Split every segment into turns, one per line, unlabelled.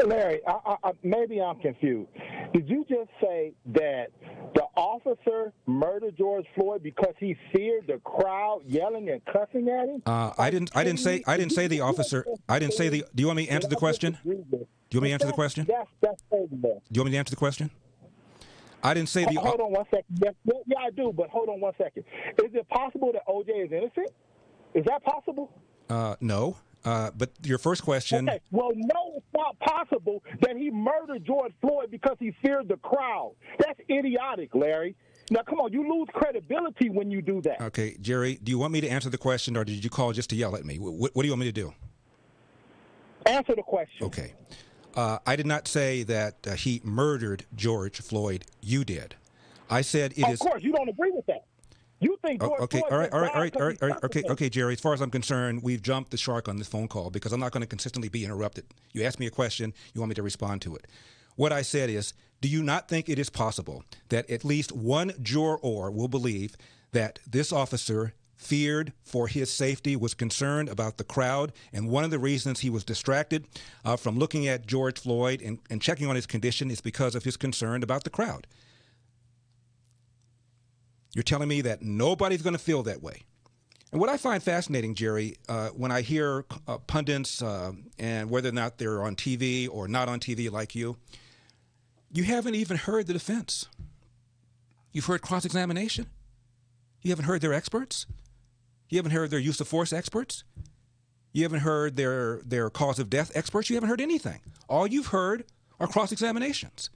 Larry, maybe I'm confused. Did you just say that the officer murdered George Floyd because he feared the crowd yelling and cussing at him?
I didn't say the officer. I didn't say the. Do you want me to answer the question? Do you want me to answer the question?
That's crazy. Do
you want me to answer the question? I didn't say the.
Hold on 1 second. Yeah, I do, but hold on 1 second. Is it possible that OJ is innocent? Is that possible?
No. But your first question.
Okay. Well, no, it's not possible that he murdered George Floyd because he feared the crowd. That's idiotic, Larry. Now, come on, you lose credibility when you do that.
Okay, Jerry, do you want me to answer the question, or did you call just to yell at me? What do you want me to do?
Answer the question.
Okay. I did not say that he murdered George Floyd. You did. I said it is.
Of course, you don't agree with that. You think George Floyd
all right. Okay, Jerry. As far as I'm concerned, we've jumped the shark on this phone call because I'm not going to consistently be interrupted. You asked me a question. You want me to respond to it. What I said is, do you not think it is possible that at least one juror will believe that this officer feared for his safety, was concerned about the crowd, and one of the reasons he was distracted from looking at George Floyd and checking on his condition is because of his concern about the crowd? You're telling me that nobody's going to feel that way. And what I find fascinating, Jerry, when I hear pundits and whether or not they're on TV or not on TV like you haven't even heard the defense. You've heard cross-examination. You haven't heard their experts. You haven't heard their use of force experts. You haven't heard their cause of death experts. You haven't heard anything. All you've heard are cross-examinations.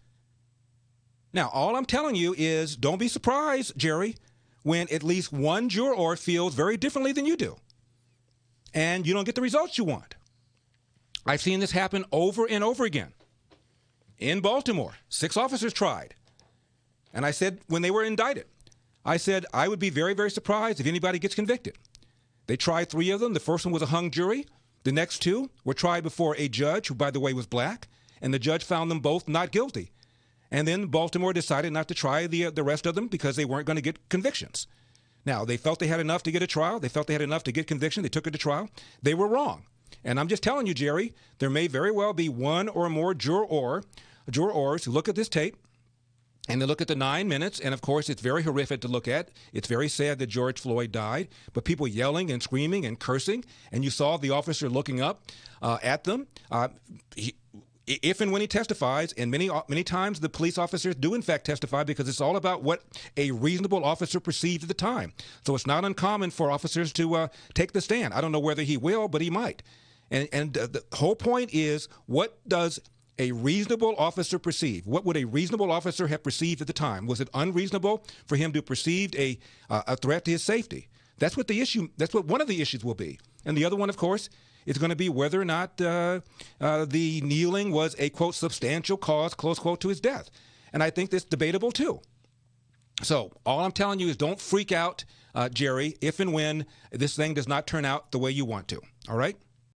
Now, all I'm telling you is don't be surprised, Jerry, when at least one juror feels very differently than you do, and you don't get the results you want. I've seen this happen over and over again. In Baltimore, 6 officers tried. And I said, when they were indicted, I said, I would be very, very surprised if anybody gets convicted. They tried 3 of them. The first one was a hung jury. The next 2 were tried before a judge, who, by the way, was black, and the judge found them both not guilty. And then Baltimore decided not to try the rest of them because they weren't going to get convictions. Now, they felt they had enough to get a trial. They felt they had enough to get conviction. They took it to trial. They were wrong. And I'm just telling you, Jerry, there may very well be one or more jurors who look at this tape and they look at the 9 minutes. And, of course, it's very horrific to look at. It's very sad that George Floyd died. But people yelling and screaming and cursing. And you saw the officer looking up at them. If and when he testifies, and many times the police officers do in fact testify because it's all about what a reasonable officer perceived at the time. So it's not uncommon for officers to take the stand. I don't know whether he will, but he might. And the whole point is, what does a reasonable officer perceive? What would a reasonable officer have perceived at the time? Was it unreasonable for him to perceive a threat to his safety? That's what the issue. That's what one of the issues will be. And the other one, of course, is going to be whether or not the kneeling was a, quote, substantial cause, close quote, to his death. And I think that's debatable, too. So all I'm telling you is don't freak out, Jerry, if and when this thing does not turn out the way you want to. All right?